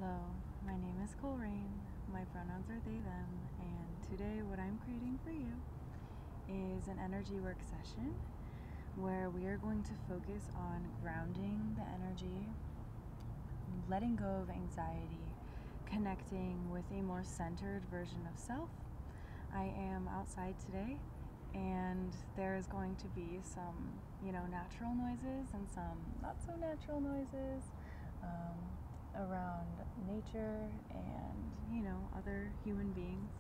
Hello, my name is Colrain. My pronouns are they, them, and today what I'm creating for you is an energy work session where we are going to focus on grounding the energy, letting go of anxiety, connecting with a more centered version of self. I am outside today, and there is going to be some, natural noises and some not so natural noises around nature and, other human beings.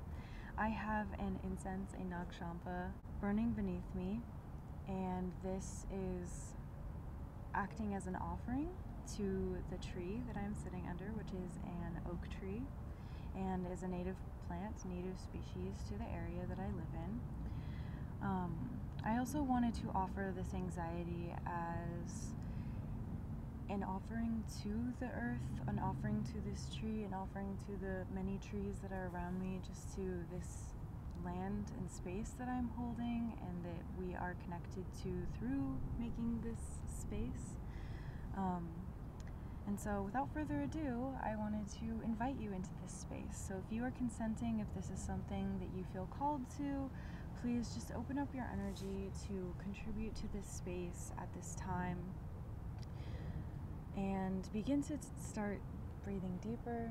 I have an incense, a nagshampa, burning beneath me, and this is acting as an offering to the tree that I'm sitting under, which is an oak tree and is a native plant, native species to the area that I live in. I also wanted to offer this anxiety as an offering to the earth, an offering to this tree, an offering to the many trees that are around me, just to this land and space that I'm holding and that we are connected to through making this space. And so without further ado, I wanted to invite you into this space. So if you are consenting, if this is something that you feel called to, please just open up your energy to contribute to this space at this time. And begin to start breathing deeper.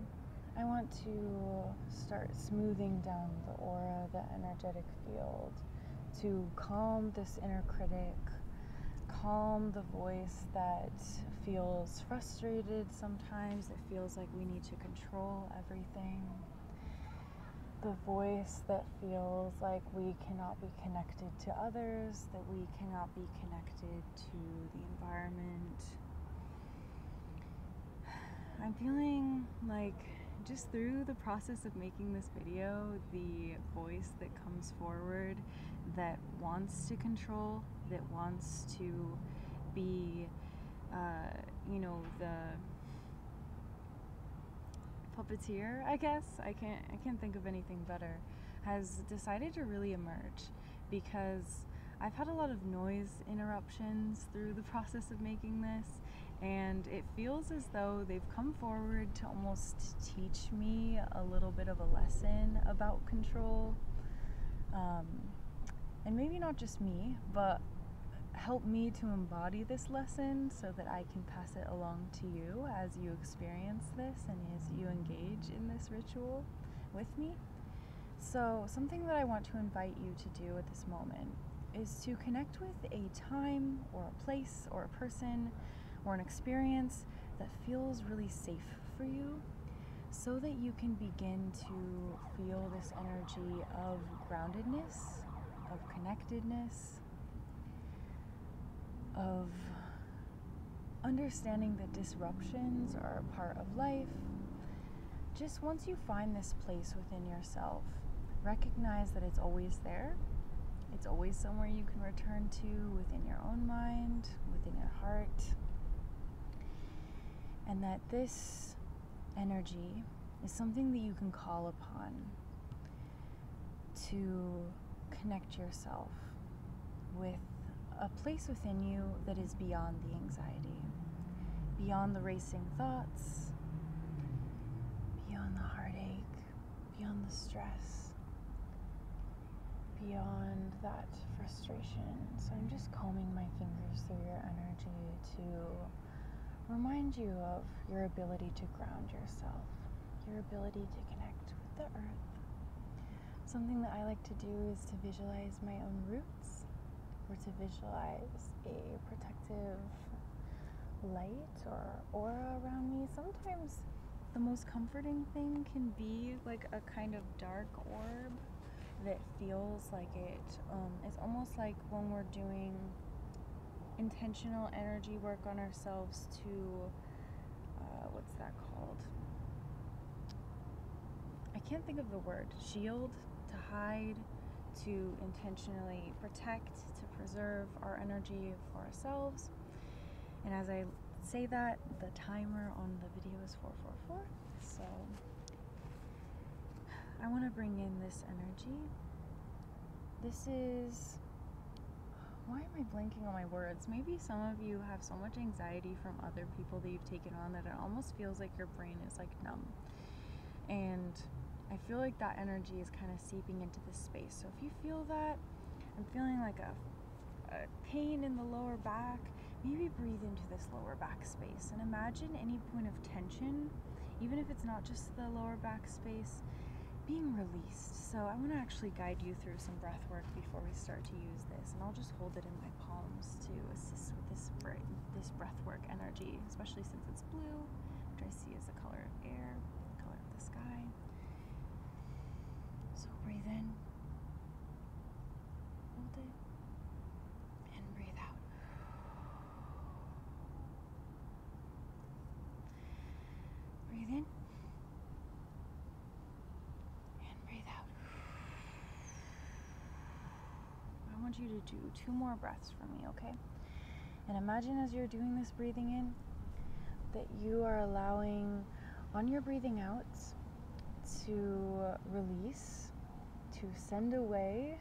I want to start smoothing down the aura, the energetic field, to calm this inner critic, calm the voice that feels frustrated sometimes, that feels like we need to control everything. The voice that feels like we cannot be connected to others, that we cannot be connected to the environment. I'm feeling like just through the process of making this video, the voice that comes forward that wants to control, that wants to be, the puppeteer, I guess. I can't think of anything better, has decided to really emerge because I've had a lot of noise interruptions through the process of making this, and it feels as though they've come forward to almost teach me a little bit of a lesson about control. And maybe not just me, but help me to embody this lesson so that I can pass it along to you as you experience this and as you engage in this ritual with me. So something that I want to invite you to do at this moment is to connect with a time or a place or a person or an experience that feels really safe for you, so that you can begin to feel this energy of groundedness, of connectedness, of understanding that disruptions are a part of life. Just once you find this place within yourself, recognize that it's always there. It's always somewhere you can return to within your own mind, within your heart. And that this energy is something that you can call upon to connect yourself with a place within you that is beyond the anxiety, beyond the racing thoughts, beyond the heartache, beyond the stress, beyond that frustration. So I'm just combing my fingers through your energy to remind you of your ability to ground yourself, your ability to connect with the earth. Something that I like to do is to visualize my own roots, or to visualize a protective light or aura around me. Sometimes the most comforting thing can be like a kind of dark orb that feels like it's almost like when we're doing intentional energy work on ourselves to, what's that called? I can't think of the word. Shield, to hide, to intentionally protect, to preserve our energy for ourselves. And as I say that, the timer on the video is 444. So I want to bring in this energy. This is why am I blanking on my words? Maybe some of you have so much anxiety from other people that you've taken on that it almost feels like your brain is like numb. And I feel like that energy is kind of seeping into this space. So if you feel that, I'm feeling like a pain in the lower back, maybe breathe into this lower back space and imagine any point of tension, even if it's not just the lower back space, being released. So I want to actually guide you through some breath work before we start to use this, and I'll just hold it in my palms to assist with this breath work energy, especially since it's blue, which I see as the color of air, the color of the sky. So breathe in, hold it, and breathe out. Breathe in. I want you to do 2 more breaths for me, okay? And imagine as you're doing this breathing in that you are allowing, on your breathing out, to release, to send away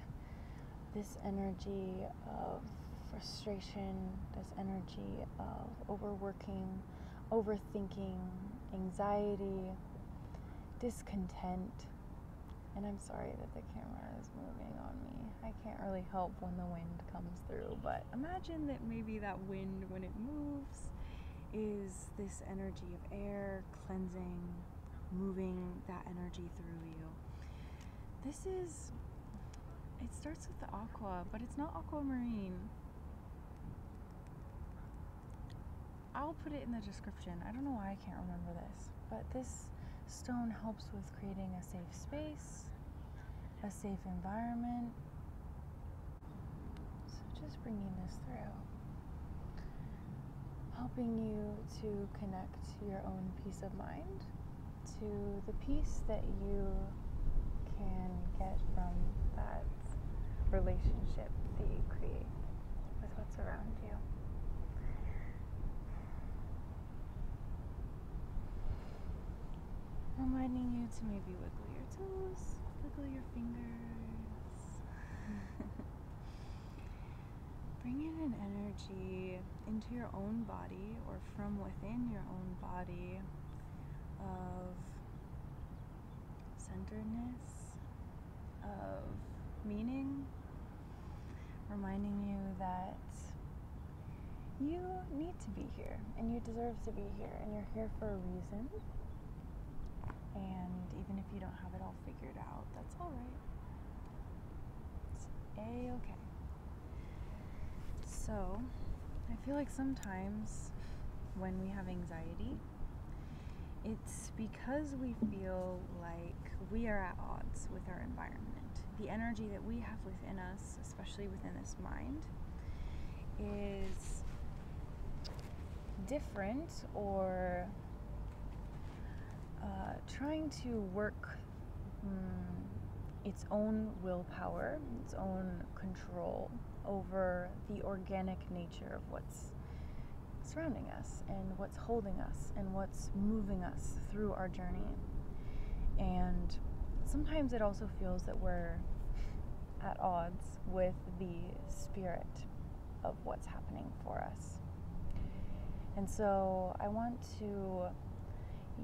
this energy of frustration, this energy of overworking, overthinking, anxiety, discontent. And I'm sorry that the camera is moving on me. I can't really help when the wind comes through, but imagine that maybe that wind, when it moves, is this energy of air cleansing, moving that energy through you. It starts with the aqua, but it's not aquamarine. I'll put it in the description. I don't know why I can't remember this, but this stone helps with creating a safe space, a safe environment. So just bringing this through, helping you to connect your own peace of mind to the peace that you can get from that relationship that you create with what's around you. Reminding you to maybe wiggle your toes, wiggle your fingers. Bring in an energy into your own body or from within your own body of centeredness, of meaning, reminding you that you need to be here and you deserve to be here and you're here for a reason. And even if you don't have it all figured out, that's all right. It's a-okay. So, I feel like sometimes when we have anxiety, it's because we feel like we are at odds with our environment. The energy that we have within us, especially within this mind, is different or trying to work its own willpower, its own control over the organic nature of what's surrounding us and what's holding us and what's moving us through our journey. And sometimes it also feels that we're at odds with the spirit of what's happening for us. And so I want to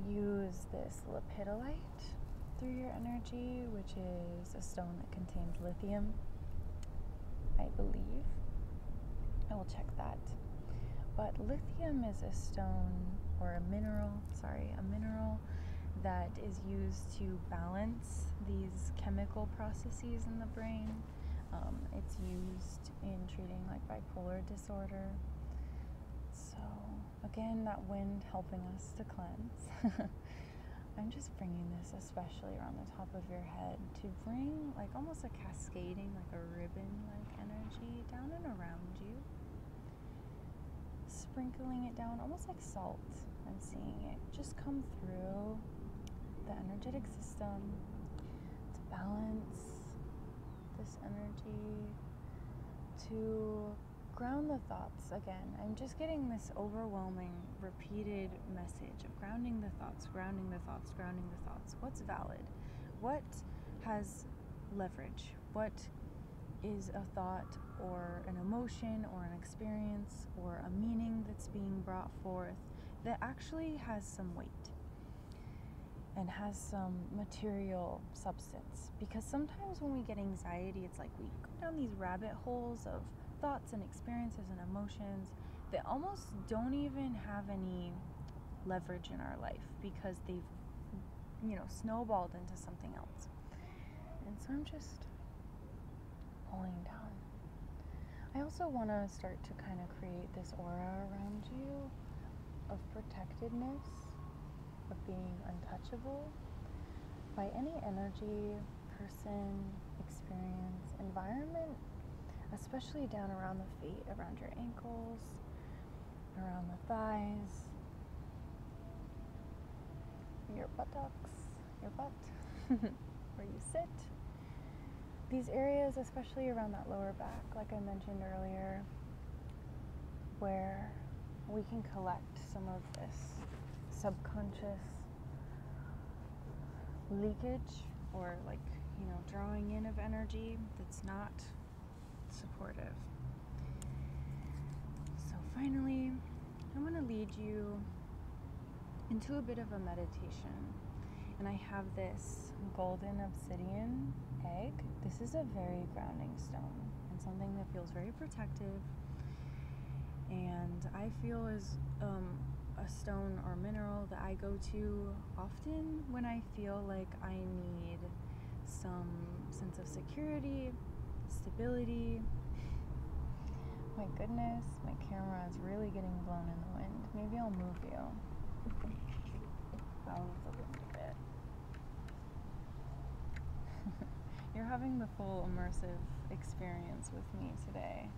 use this lepidolite through your energy, which is a stone that contains lithium, I believe. I will check that. But lithium is a stone, or a mineral that is used to balance these chemical processes in the brain. It's used in treating like bipolar disorder. So again, that wind helping us to cleanse. I'm just bringing this especially around the top of your head to bring like almost a cascading, like a ribbon-like energy down and around you. Sprinkling it down almost like salt. I'm seeing it just come through the energetic system to balance this energy, to ground the thoughts. Again, I'm just getting this overwhelming repeated message of grounding the thoughts, grounding the thoughts, grounding the thoughts. What's valid? What has leverage? What is a thought or an emotion or an experience or a meaning that's being brought forth that actually has some weight and has some material substance. Because sometimes when we get anxiety, it's like we go down these rabbit holes of thoughts and experiences and emotions that almost don't even have any leverage in our life because they've, snowballed into something else. And so I'm just pulling down. I also want to start to kind of create this aura around you of protectedness, of being untouchable by any energy, person, experience, environment, especially down around the feet, around your ankles, around the thighs, your buttocks, your butt, where you sit. These areas, especially around that lower back, like I mentioned earlier, where we can collect some of this subconscious leakage or drawing in of energy that's not supportive. So finally, I'm going to lead you into a bit of a meditation. And I have this golden obsidian egg. This is a very grounding stone and something that feels very protective, and I feel is a stone or mineral that I go to often when I feel like I need some sense of security, stability. My goodness, my camera is really getting blown in the wind. Maybe I'll move you out of the wind a bit. You're having the full immersive experience with me today.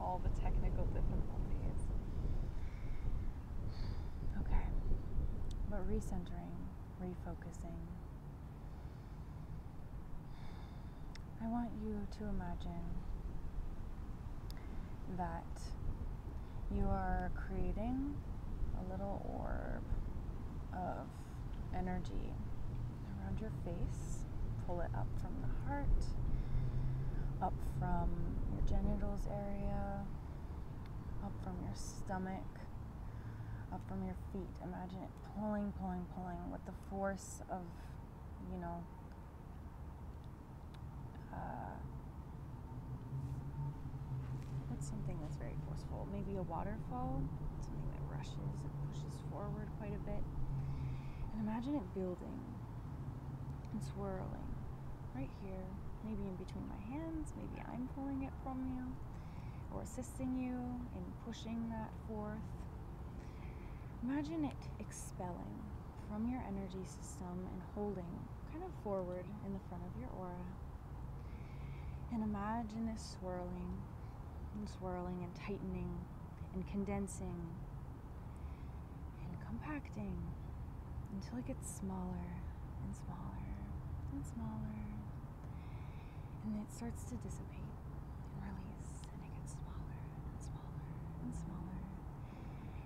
All the technical difficulties. Okay. But recentering, refocusing. I want you to imagine that you are creating a little orb of energy around your face. Pull it up from the heart, up from your genitals area, up from your stomach, up from your feet. Imagine it pulling with the force of, what's something that's very forceful? Maybe a waterfall, something that rushes and pushes forward quite a bit. And imagine it building and swirling right here, maybe in between my hands. Maybe I'm pulling it from you or assisting you in pushing that forth. Imagine it expelling from your energy system and holding kind of forward in the front of your aura. And imagine this swirling and tightening and condensing and compacting until it gets smaller and smaller and smaller, and it starts to dissipate and release, and it gets smaller and smaller and smaller.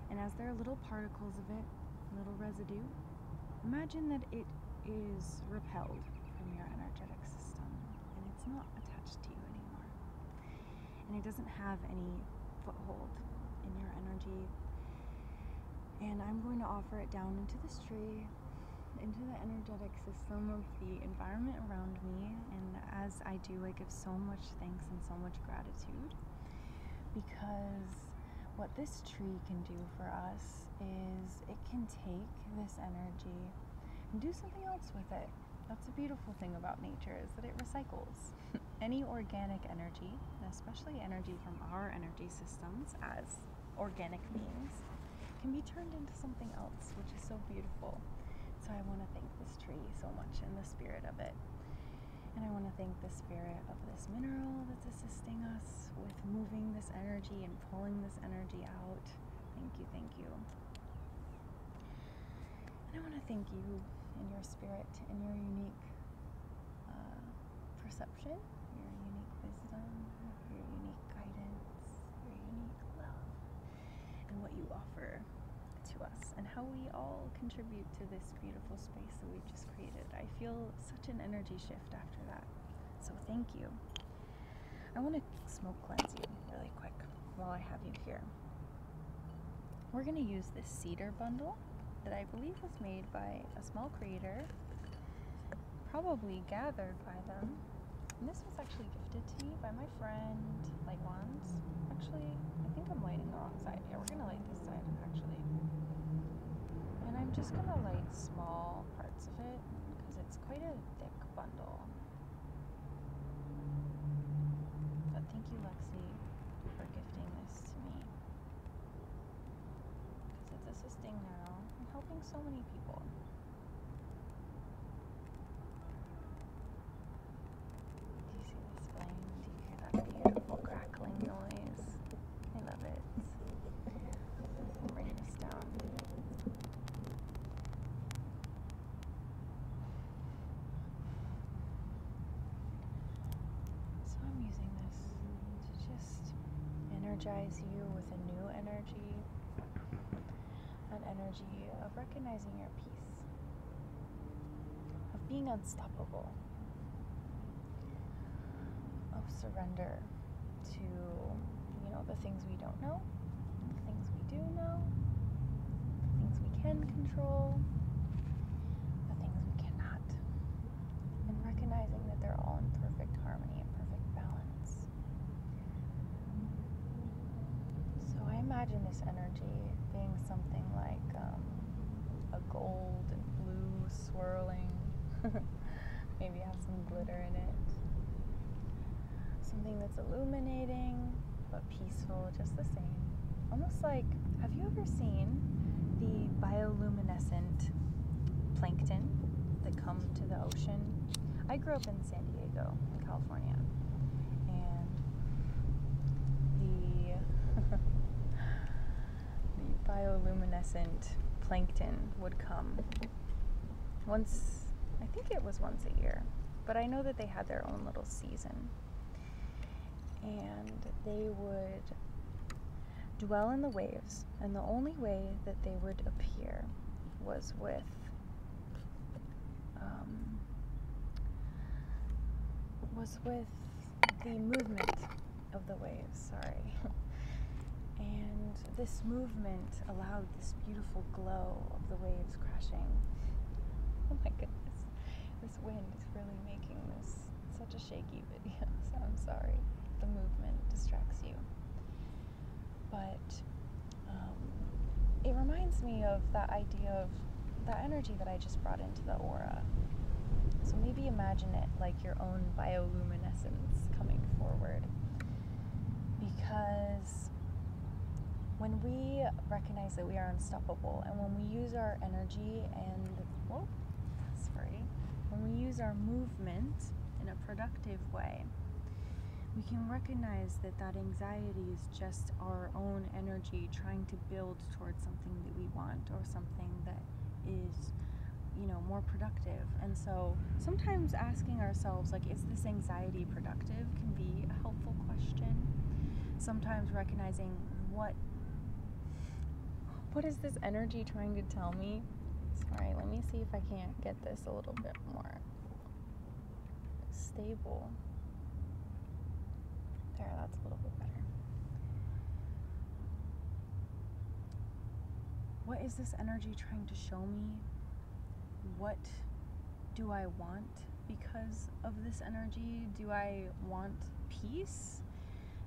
And as there are little particles of it, little residue, imagine that it is repelled from your energetic system and it's not attached to you anymore, and it doesn't have any foothold in your energy. And I'm going to offer it down into this tree, into the energetic system of the environment around me. And as I do, I give so much thanks and so much gratitude, because what this tree can do for us is it can take this energy and do something else with it. That's the beautiful thing about nature, is that it recycles. Any organic energy, especially energy from our energy systems as organic beings, can be turned into something else, which is so beautiful. So I want to thank this tree so much and the spirit of it. And I want to thank the spirit of this mineral that's assisting us with moving this energy and pulling this energy out. Thank you, thank you. And I want to thank you and your spirit and your unique perception, your unique wisdom, your unique guidance, your unique love, and what you offer to us, and how we all contribute to this beautiful space that we've just created. I feel such an energy shift after that. So thank you. I want to smoke cleanse you really quick while I have you here. We're going to use this cedar bundle that I believe was made by a small creator, probably gathered by them. And this was actually gifted to me by my friend, Light Wands. Actually, I think I'm lighting the wrong side. Yeah, we're going to light this side, actually. And I'm just going to light small parts of it, because it's quite a thick bundle. But thank you, Lexi, for gifting this to me. Because it's assisting now and helping so many people. Do you see this flame? Do you hear that beautiful crackling noise? I love it. I'll bring this down. So I'm using this to just energize you with a new energy, an energy of recognizing your peace, of being unstoppable, of surrender to, the things we don't know, the things we do know, the things we can control, the things we cannot, and recognizing that they're all in perfect harmony and perfect balance. So I imagine this energy being something like a gold and blue swirling, maybe have some glitter in it, something that's illuminating but peaceful just the same. Almost like, have you ever seen the bioluminescent plankton that come to the ocean? I grew up in San Diego, in California, and the the bioluminescent plankton would come once, I think it was once a year, but I know that they had their own little season. And they would dwell in the waves, and the only way that they would appear was with the movement of the waves, sorry. And this movement allowed this beautiful glow of the waves crashing. Oh my goodness, this wind is really making this such a shaky video, so I'm sorry. The movement distracts you. But it reminds me of that idea of that energy that I just brought into the aura. So maybe imagine it like your own bioluminescence coming forward. Because when we recognize that we are unstoppable, and when we use our energy and, when we use our movement in a productive way, we can recognize that that anxiety is just our own energy trying to build towards something that we want, or something that is, more productive. And so sometimes asking ourselves, like, is this anxiety productive, can be a helpful question. Sometimes recognizing what is this energy trying to tell me? Sorry, let me see if I can't get this a little bit more stable. There, that's a little bit better. What is this energy trying to show me? What do I want because of this energy? Do I want peace?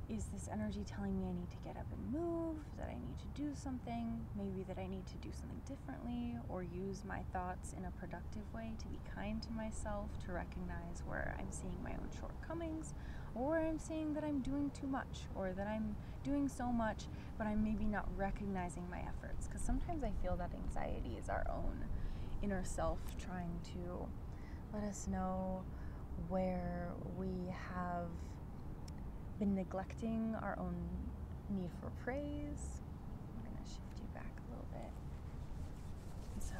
Is this energy telling me I need to get up and move, that I need to do something, maybe that I need to do something differently, or use my thoughts in a productive way to be kind to myself, to recognize where I'm seeing my own shortcomings, or I'm seeing that I'm doing too much, or that I'm doing so much, but I'm maybe not recognizing my efforts. Because sometimes I feel that anxiety is our own inner self trying to let us know where we have been neglecting our own need for praise. I'm going to shift you back a little bit. And so,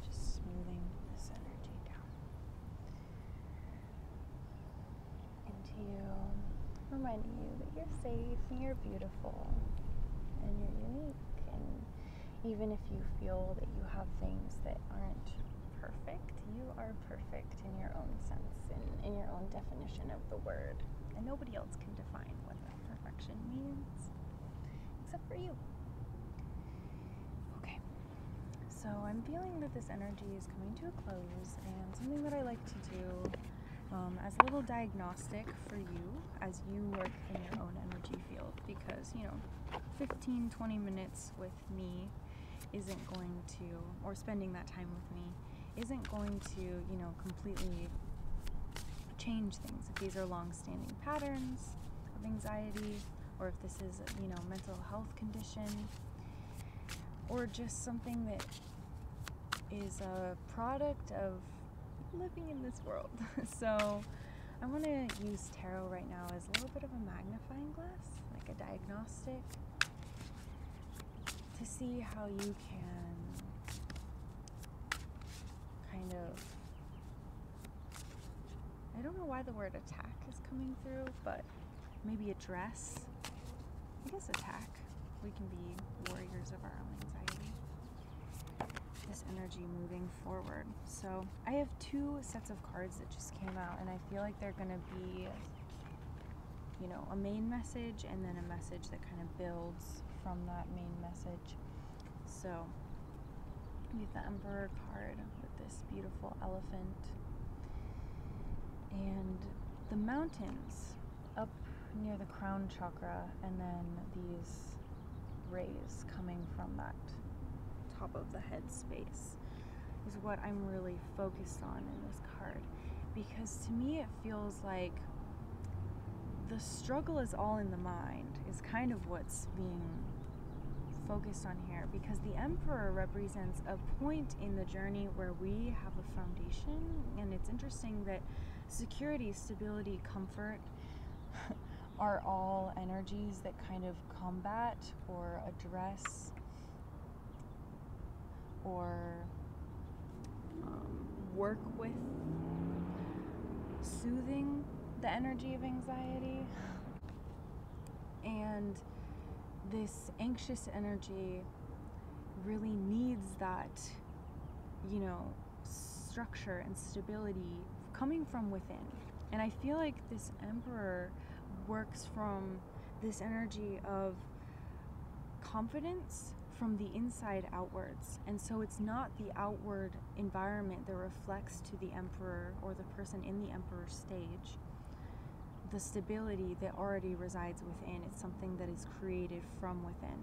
just smoothing this energy down into you, reminding you that you're safe and you're beautiful and you're unique. And even if you feel that you have things that aren't perfect, you are perfect in your own sense and in your own definition of the word. and nobody else can define what that perfection means except for you. Okay, so I'm feeling that this energy is coming to a close, and something that I like to do as a little diagnostic for you as you work in your own energy field, because 15-20 minutes with me isn't going to, or spending that time with me isn't going to completely change things. If these are long-standing patterns of anxiety, or if this is a mental health condition, or just something that is a product of living in this world. So I want to use tarot right now as a little bit of a magnifying glass, like a diagnostic, to see how you can kind of, I don't know why the word attack is coming through, but maybe address, I guess attack. We can be warriors of our own anxiety. This energy moving forward. So I have 2 sets of cards that just came out, and I feel like they're going to be, a main message and then a message that kind of builds from that main message. So we have the Emperor card with this beautiful elephant, and the mountains up near the crown chakra, and then these rays coming from that top of the head space is what I'm really focused on in this card, because to me it feels like the struggle is all in the mind is kind of what's being focused on here, because the Emperor represents a point in the journey where we have a foundation. And it's interesting that security, stability, comfort are all energies that kind of combat or address or work with soothing the energy of anxiety. And this anxious energy really needs that, structure and stability coming from within. And I feel like this Emperor works from this energy of confidence from the inside outwards. And so it's not the outward environment that reflects to the Emperor or the person in the Emperor stage the stability that already resides within. It's something that is created from within.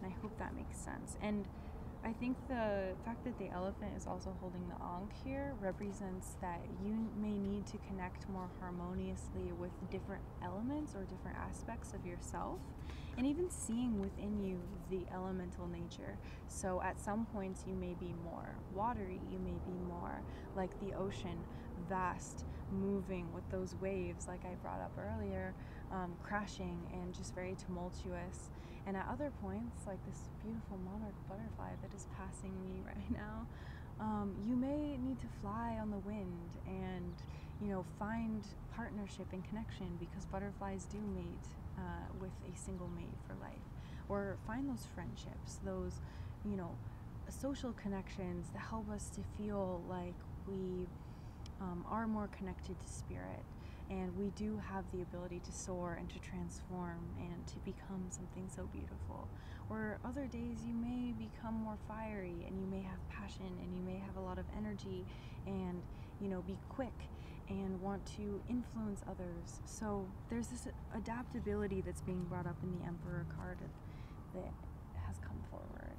And I hope that makes sense. And I think the fact that the elephant is also holding the Ankh here represents that you may need to connect more harmoniously with different elements or different aspects of yourself, and even seeing within you the elemental nature. So at some points you may be more watery, you may be more like the ocean, vast, moving with those waves like I brought up earlier, crashing and just very tumultuous. And at other points, like this beautiful monarch butterfly that is passing me right now, you may need to fly on the wind and find partnership and connection, because butterflies do mate with a single mate for life, or find those friendships, those social connections that help us to feel like we are more connected to spirit, and we do have the ability to soar and to transform and to become something so beautiful. Or other days you may become more fiery, and you may have passion, and you may have a lot of energy, and be quick and want to influence others. So there's this adaptability that's being brought up in the Emperor card that has come forward.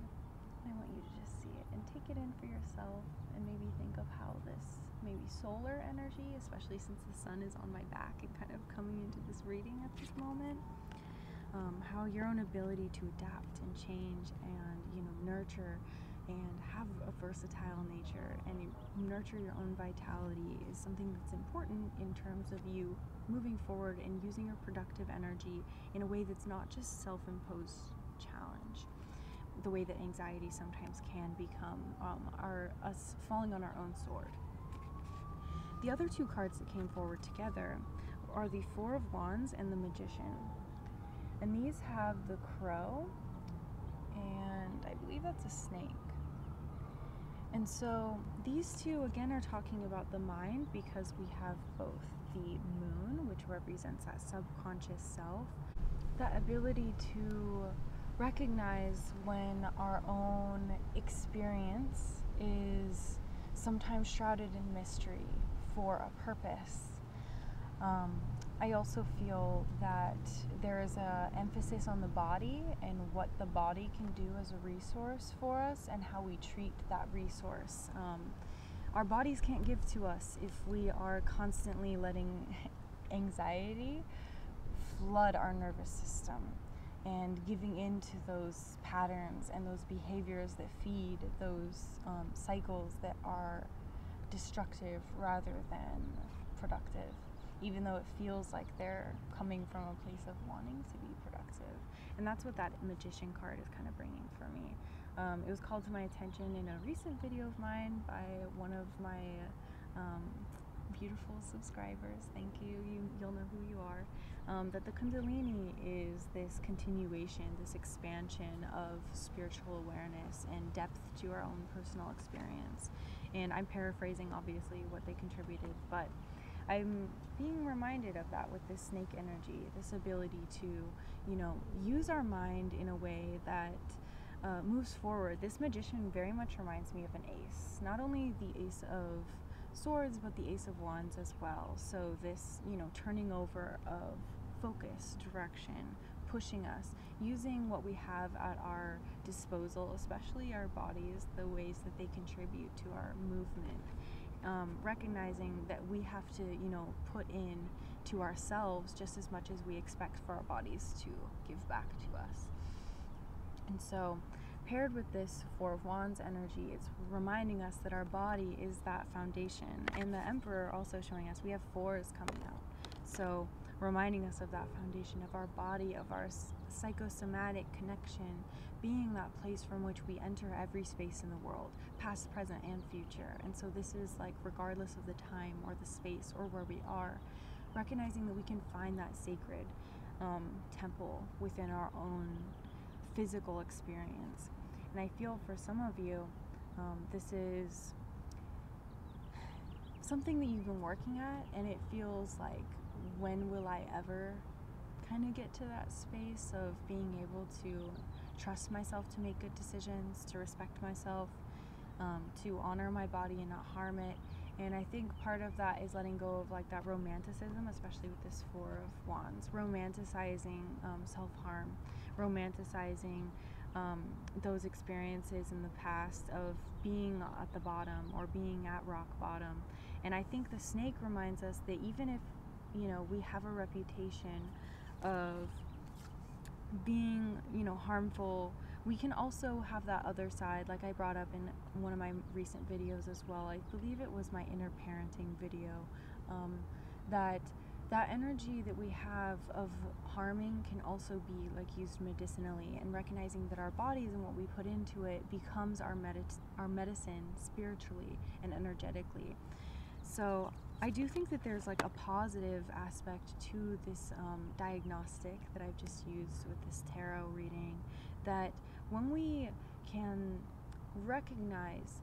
I want you to just see it and take it in for yourself, and maybe think of how this maybe solar energy, especially since the sun is on my back and kind of coming into this reading at this moment, how your own ability to adapt and change and nurture and have a versatile nature and nurture your own vitality is something that's important in terms of you moving forward and using your productive energy in a way that's not just self-imposed challenge, the way that anxiety sometimes can become us falling on our own sword. The other 2 cards that came forward together are the Four of Wands and the Magician. And these have the crow, and I believe that's a snake. And so these two again are talking about the mind, because we have both the moon, which represents that subconscious self, that ability to recognize when our own experience is sometimes shrouded in mystery for a purpose. I also feel that there is an emphasis on the body and what the body can do as a resource for us and how we treat that resource. Our bodies can't give to us if we are constantly letting anxiety flood our nervous system and giving into those patterns and those behaviors that feed those cycles that are destructive rather than productive, even though it feels like they're coming from a place of wanting to be productive. And that's what that magician card is kind of bringing for me. It was called to my attention in a recent video of mine by one of my beautiful subscribers. Thank you. You'll know who you are. That the Kundalini is this continuation, this expansion of spiritual awareness and depth to our own personal experience. And I'm paraphrasing, obviously, what they contributed, but I'm being reminded of that with this snake energy, this ability to, use our mind in a way that moves forward. This magician very much reminds me of an ace, not only the ace of swords, but the ace of wands as well. So this, turning over of focus, direction, pushing us, using what we have at our disposal, especially our bodies, the ways that they contribute to our movement. Recognizing that we have to, put in to ourselves just as much as we expect for our bodies to give back to us. And so, paired with this Four of Wands energy, it's reminding us that our body is that foundation. And the Emperor also showing us we have fours coming out. So, reminding us of that foundation of our body, of our psychosomatic connection, being that place from which we enter every space in the world, past, present, and future. And so this is like, regardless of the time or the space or where we are, recognizing that we can find that sacred temple within our own physical experience. And I feel for some of you, this is something that you've been working at, and it feels like, when will I ever kind of get to that space of being able to trust myself to make good decisions, to respect myself, to honor my body and not harm it. And I think part of that is letting go of like that romanticism, especially with this Four of Wands, romanticizing self-harm, romanticizing those experiences in the past of being at the bottom or being at rock bottom. And I think the snake reminds us that even if, we have a reputation of being, harmful, we can also have that other side, like I brought up in one of my recent videos as well. I believe it was my inner parenting video, that energy that we have of harming can also be like used medicinally, and recognizing that our bodies and what we put into it becomes our medicine spiritually and energetically. So I do think that there's like a positive aspect to this diagnostic that I've just used with this tarot reading, that when we can recognize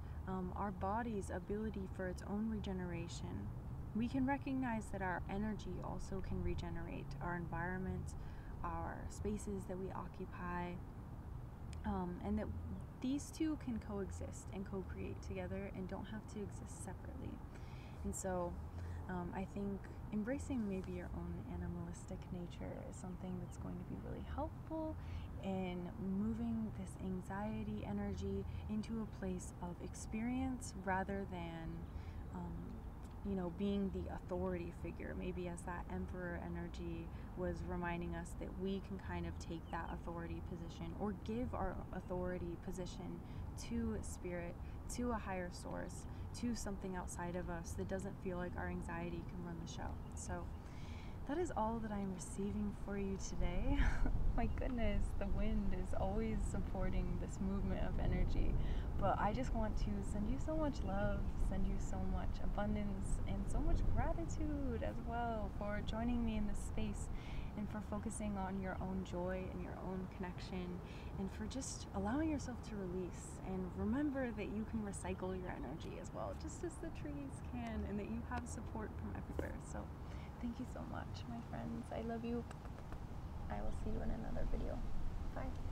our body's ability for its own regeneration, we can recognize that our energy also can regenerate our environment, our spaces that we occupy, and that these two can coexist and co-create together and don't have to exist separately. And so I think embracing maybe your own animalistic nature is something that's going to be really helpful in moving this anxiety energy into a place of experience rather than being the authority figure. Maybe as that Emperor energy was reminding us that we can kind of take that authority position or give our authority position to spirit, to a higher source, to something outside of us that doesn't feel like our anxiety can run the show. So that is all that I'm receiving for you today. My goodness, the wind is always supporting this movement of energy. But I just want to send you so much love, send you so much abundance, and so much gratitude as well for joining me in this space and for focusing on your own joy and your own connection, and for just allowing yourself to release. And remember that you can recycle your energy as well, just as the trees can, and that you have support from everywhere. So thank you so much, my friends. I love you. I will see you in another video. Bye.